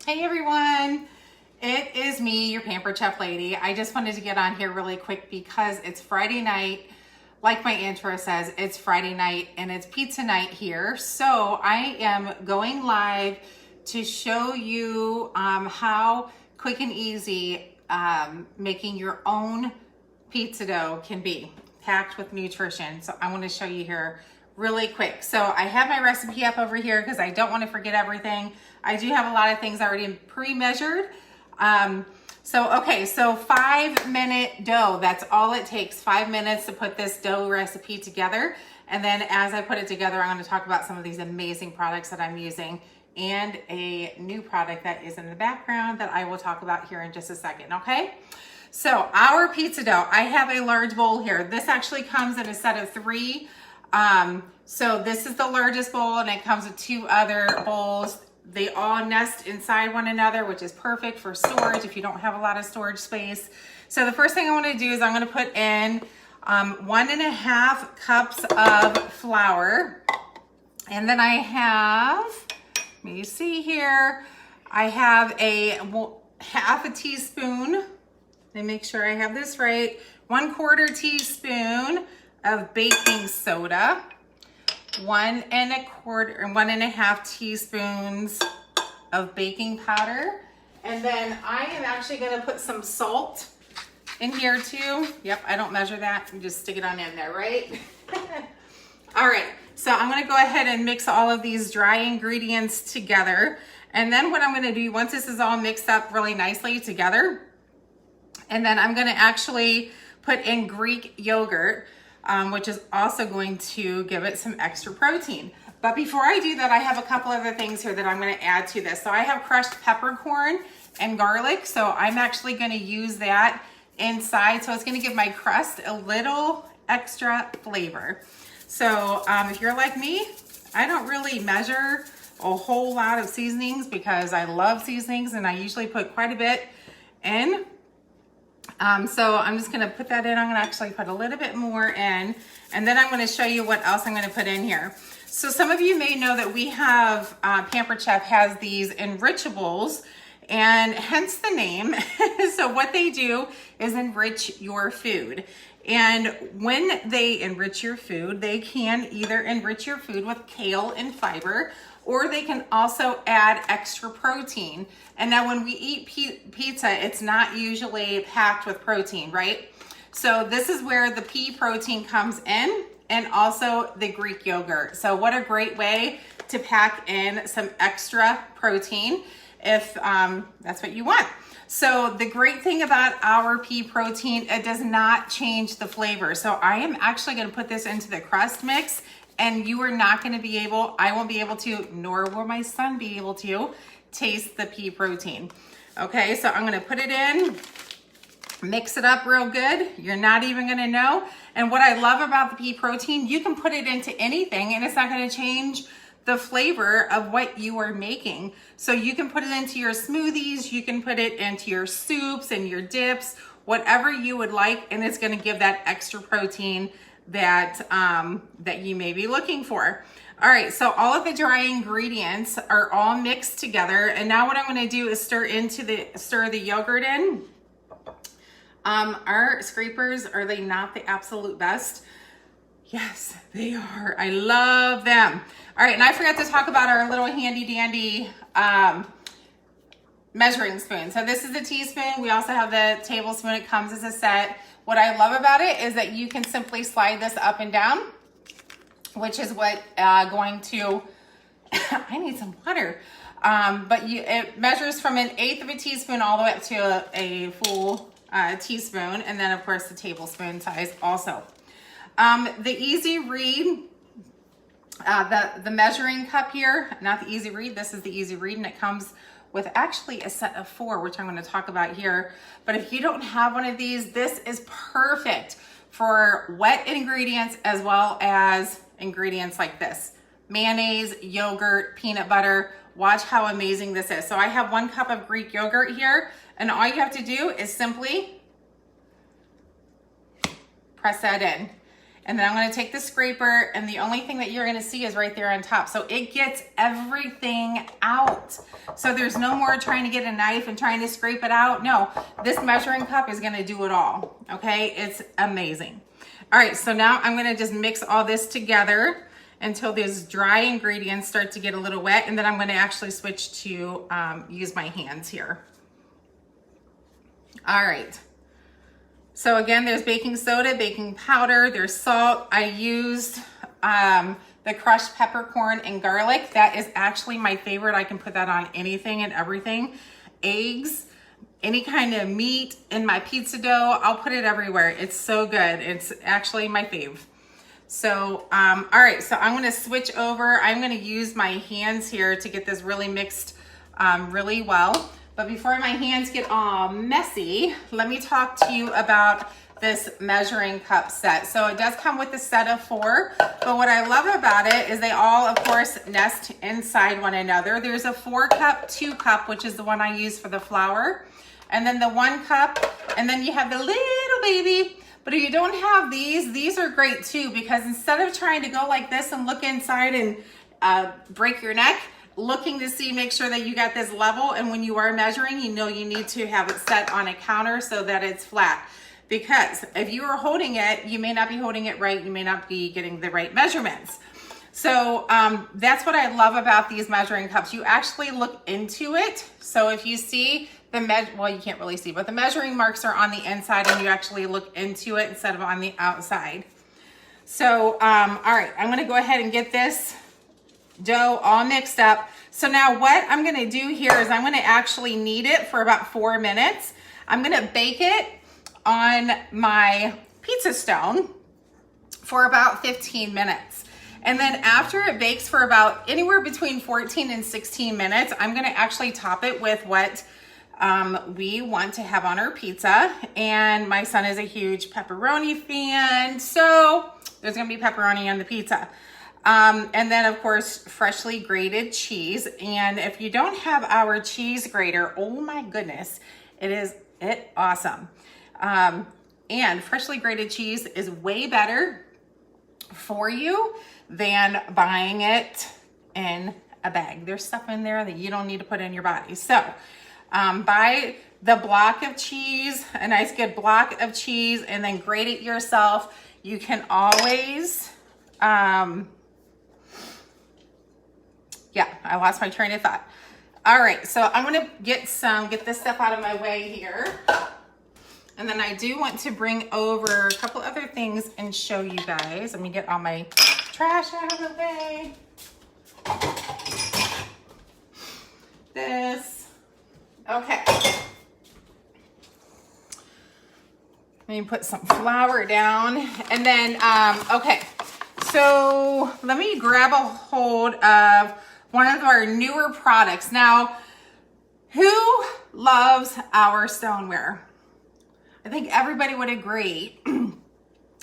Hey everyone, it is me, your Pampered Chef Lady. I just wanted to get on here really quick because it's Friday night. Like my intro says, it's Friday night and it's pizza night here. So I am going live to show you how quick and easy making your own pizza dough can be, packed with nutrition. So I want to show you here really quick. So I have my recipe up over here because I don't want to forget everything. I do have a lot of things already pre-measured. So 5-minute dough, that's all it takes, 5 minutes to put this dough recipe together. And then as I put it together, I'm going to talk about some of these amazing products that I'm using and a new product that is in the background that I will talk about here in just a second, okay? So our pizza dough, I have a large bowl here. This actually comes in a set of 3. So this is the largest bowl and it comes with 2 other bowls. They all nest inside one another, which is perfect for storage if you don't have a lot of storage space. So the first thing I want to do is I'm going to put in 1.5 cups of flour. And then I have, let me see here, I have a half a teaspoon. Let me make sure I have this right. 1/4 teaspoon of baking soda, 1.25 teaspoons of baking powder. And then I am actually gonna put some salt in here too. Yep, I don't measure that, you just stick it on in there, right? All right, so I'm gonna go ahead and mix all of these dry ingredients together. And then what I'm gonna do, once this is all mixed up really nicely together, and then I'm gonna actually put in Greek yogurt, which is also going to give it some extra protein. But before I do that, I have a couple other things here that I'm going to add to this. So I have crushed peppercorn and garlic. So I'm actually going to use that inside. So it's going to give my crust a little extra flavor. So if you're like me, I don't really measure a whole lot of seasonings because I love seasonings and I usually put quite a bit in. So I'm just going to put that in. I'm going to actually put a little bit more in, and then I'm going to show you what else I'm going to put in here. So some of you may know that we have, Pampered Chef has these enrichables, and hence the name. So what they do is enrich your food. And when they enrich your food, they can either enrich your food with kale and fiber, or they can also add extra protein. And now when we eat pizza, it's not usually packed with protein, right? So this is where the pea protein comes in, and also the Greek yogurt. So what a great way to pack in some extra protein if that's what you want. So the great thing about our pea protein, it does not change the flavor. So I am actually gonna put this into the crust mix, and you are not gonna be able, I won't be able to, nor will my son be able to, taste the pea protein. Okay, so I'm gonna put it in, mix it up real good. You're not even gonna know. And what I love about the pea protein, you can put it into anything and it's not gonna change the flavor of what you are making. So you can put it into your smoothies, you can put it into your soups and your dips, whatever you would like, and it's gonna give that extra protein that that you may be looking for. All right, so all of the dry ingredients are all mixed together, and now what I'm going to do is stir the yogurt in. Our scrapers, are they not the absolute best? Yes, they are. I love them. All right, and I forgot to talk about our little handy dandy measuring spoon. So this is a teaspoon. We also have the tablespoon. It comes as a set. What I love about it is that you can simply slide this up and down, which is what going to, I need some water. But it measures from 1/8 of a teaspoon all the way up to a full teaspoon. And then of course the tablespoon size also. The easy read, the measuring cup here, not the easy read, this is the easy read, and it comes with actually a set of 4, which I'm going to talk about here. But if you don't have one of these, this is perfect for wet ingredients as well as ingredients like this. Mayonnaise, yogurt, peanut butter. Watch how amazing this is. So I have 1 cup of Greek yogurt here, and all you have to do is simply press that in. And then I'm gonna take the scraper, and the only thing that you're gonna see is right there on top. So it gets everything out. So there's no more trying to get a knife and trying to scrape it out. No, this measuring cup is gonna do it all, okay? It's amazing. All right, so now I'm gonna just mix all this together until these dry ingredients start to get a little wet, and then I'm gonna actually switch to use my hands here. All right. So again, there's baking soda, baking powder, there's salt. I used the crushed peppercorn and garlic. That is actually my favorite. I can put that on anything and everything. Eggs, any kind of meat in my pizza dough, I'll put it everywhere. It's so good. It's actually my fave. So, all right, so I'm gonna switch over. I'm gonna use my hands here to get this really mixed really well. But before my hands get all messy, let me talk to you about this measuring cup set. So it does come with a set of 4, but what I love about it is they all, of course, nest inside one another. There's a 4-cup, 2-cup, which is the one I use for the flour, and then the 1 cup, and then you have the little baby. But if you don't have these are great too, because instead of trying to go like this and look inside and break your neck, looking to see, make sure that you got this level, and when you are measuring, you know you need to have it set on a counter so that it's flat. Because if you are holding it, you may not be holding it right, you may not be getting the right measurements. So that's what I love about these measuring cups. You actually look into it. So if you see the well, you can't really see, but the measuring marks are on the inside, and you actually look into it instead of on the outside. So, all right, I'm gonna go ahead and get this dough all mixed up. So now what I'm gonna do here is I'm gonna actually knead it for about 4 minutes. I'm gonna bake it on my pizza stone for about 15 minutes. And then after it bakes for about anywhere between 14 and 16 minutes, I'm gonna actually top it with what we want to have on our pizza. And my son is a huge pepperoni fan, so there's gonna be pepperoni on the pizza. And then of course, freshly grated cheese. And if you don't have our cheese grater, oh my goodness, it's awesome. And freshly grated cheese is way better for you than buying it in a bag. There's stuff in there that you don't need to put in your body. So buy the block of cheese, a nice good block of cheese, and then grate it yourself. You can always, yeah, I lost my train of thought. All right, so I'm gonna get this stuff out of my way here. And then I do want to bring over a couple other things and show you guys. Let me get all my trash out of the way. This, okay. Let me put some flour down. And then, okay, so let me grab a hold of one of our newer products. Now, who loves our stoneware? I think everybody would agree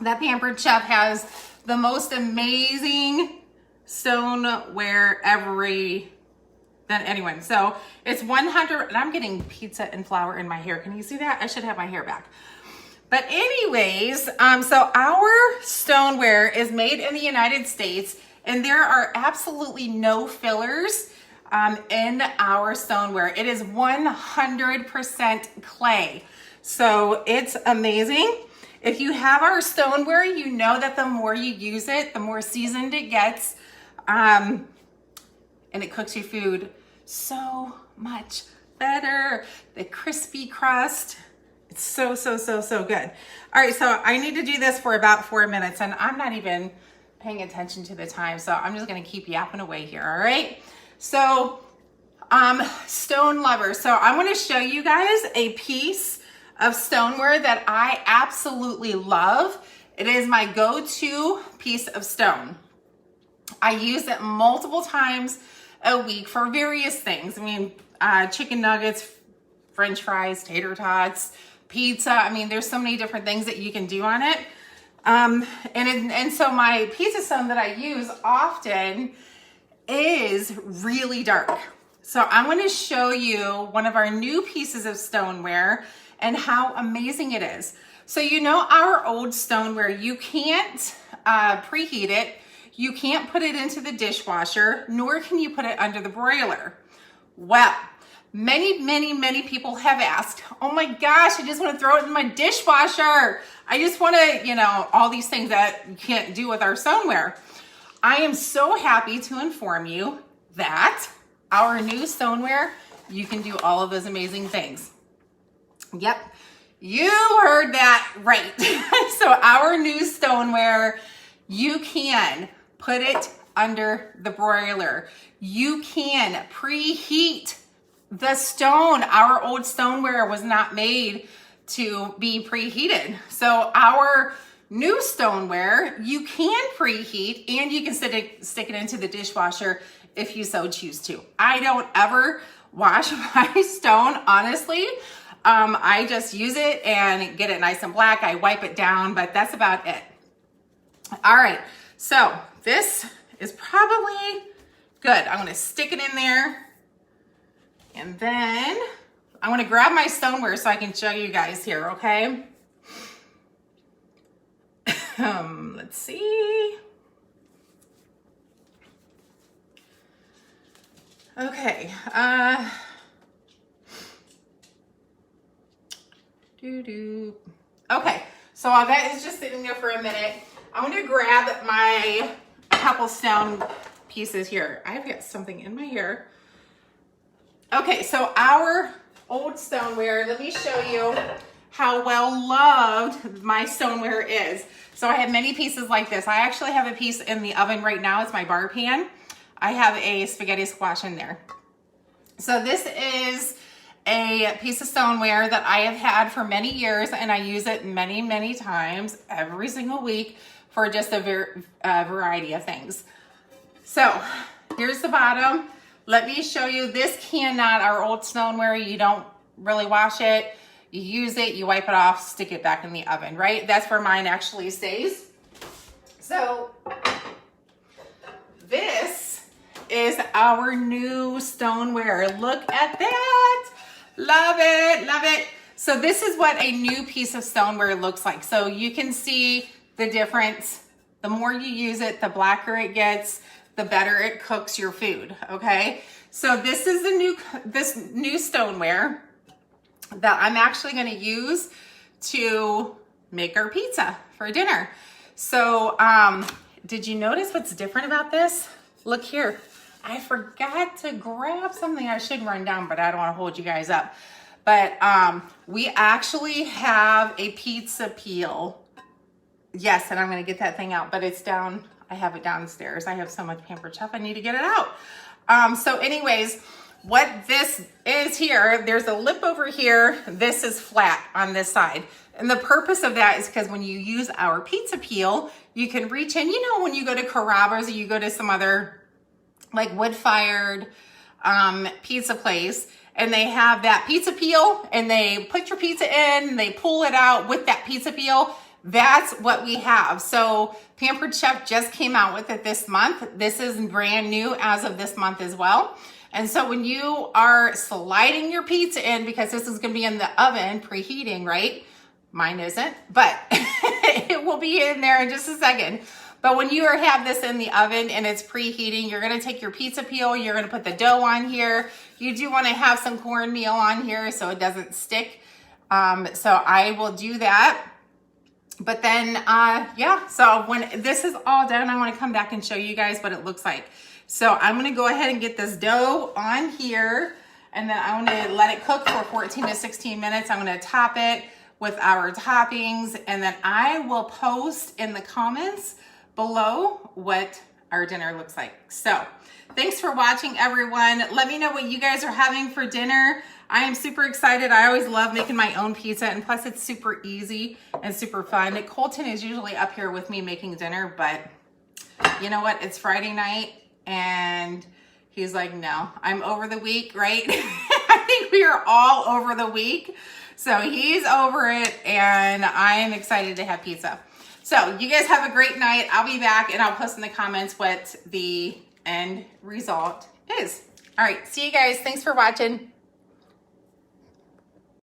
that Pampered Chef has the most amazing stoneware than anyone. So it's 100, and I'm getting pizza and flour in my hair. Can you see that? I should have my hair back. But anyways, so our stoneware is made in the United States, and there are absolutely no fillers in our stoneware. It is 100% clay. So it's amazing. If you have our stoneware, you know that the more you use it, the more seasoned it gets. And it cooks your food so much better. The crispy crust, it's so good. All right, so I need to do this for about 4 minutes, and I'm not even paying attention to the time, so I'm just gonna keep yapping away here, all right? So, stone lovers. So I wanna show you guys a piece of stoneware that I absolutely love. It is my go-to piece of stone. I use it multiple times a week for various things. I mean, chicken nuggets, French fries, tater tots, pizza. I mean, there's so many different things that you can do on it. And so my pizza stone that I use often is really dark. So I'm going to show you one of our new pieces of stoneware and how amazing it is. So you know our old stoneware, you can't preheat it, you can't put it into the dishwasher, nor can you put it under the broiler. Well, many people have asked, oh my gosh, I just want to throw it in my dishwasher. I just want to, you know, all these things that you can't do with our stoneware. I am so happy to inform you that our new stoneware, you can do all of those amazing things. Yep, you heard that right. So our new stoneware, you can put it under the broiler. You can preheat the stone. Our old stoneware was not made to be preheated. So our new stoneware, you can preheat and you can stick it into the dishwasher if you so choose to. I don't ever wash my stone, honestly. I just use it and get it nice and black. I wipe it down, but that's about it. All right, so this is probably good. I'm gonna stick it in there. And then I'm gonna grab my stoneware so I can show you guys here, okay? Let's see. Okay, okay, so that is just sitting there for a minute. I'm gonna grab my couple stone pieces here. I've got something in my hair. Okay, so our old stoneware, let me show you how well loved my stoneware is. So I have many pieces like this. I actually have a piece in the oven right now. It's my bar pan. I have a spaghetti squash in there. So this is a piece of stoneware that I have had for many years, and I use it many times every single week for just a variety of things. So here's the bottom. Let me show you. This cannot, our old stoneware, you don't really wash it. You use it, you wipe it off, stick it back in the oven, right? That's where mine actually stays. So this is our new stoneware. Look at that. Love it, love it. So this is what a new piece of stoneware looks like. So you can see the difference. The more you use it, the blacker it gets, the better it cooks your food, okay? So this is this new stoneware that I'm actually gonna use to make our pizza for dinner. So did you notice what's different about this? Look here, I forgot to grab something. I should run down, but I don't wanna hold you guys up. But we actually have a pizza peel. Yes, and I'm gonna get that thing out, but it's down, I have it downstairs. I have so much Pampered Chef, I need to get it out. So anyways, what this is here, there's a lip over here. This is flat on this side. And the purpose of that is because when you use our pizza peel, you can reach in, you know, when you go to Carrabba's or you go to some other like wood-fired pizza place, and they have that pizza peel and they put your pizza in, they pull it out with that pizza peel. That's what we have. So Pampered Chef just came out with it this month. This is brand new as of this month as well. And so when you are sliding your pizza in, because this is gonna be in the oven preheating, right? Mine isn't, but it will be in there in just a second. But when you have this in the oven and it's preheating, you're gonna take your pizza peel, you're gonna put the dough on here. You do wanna have some cornmeal on here so it doesn't stick. So I will do that. But then, yeah, so when this is all done, I wanna come back and show you guys what it looks like. So I'm gonna go ahead and get this dough on here, and then I'm gonna let it cook for 14 to 16 minutes. I'm gonna top it with our toppings, and then I will post in the comments below what our dinner looks like. So thanks for watching, everyone. Let me know what you guys are having for dinner. I am super excited. I always love making my own pizza, and plus it's super easy and super fun. Colton is usually up here with me making dinner, but you know what? It's Friday night, and he's like, no, I'm over the week, right? I think we are all over the week. So he's over it, and I am excited to have pizza. So you guys have a great night. I'll be back, and I'll post in the comments what the end result is. All right, see you guys. Thanks for watching.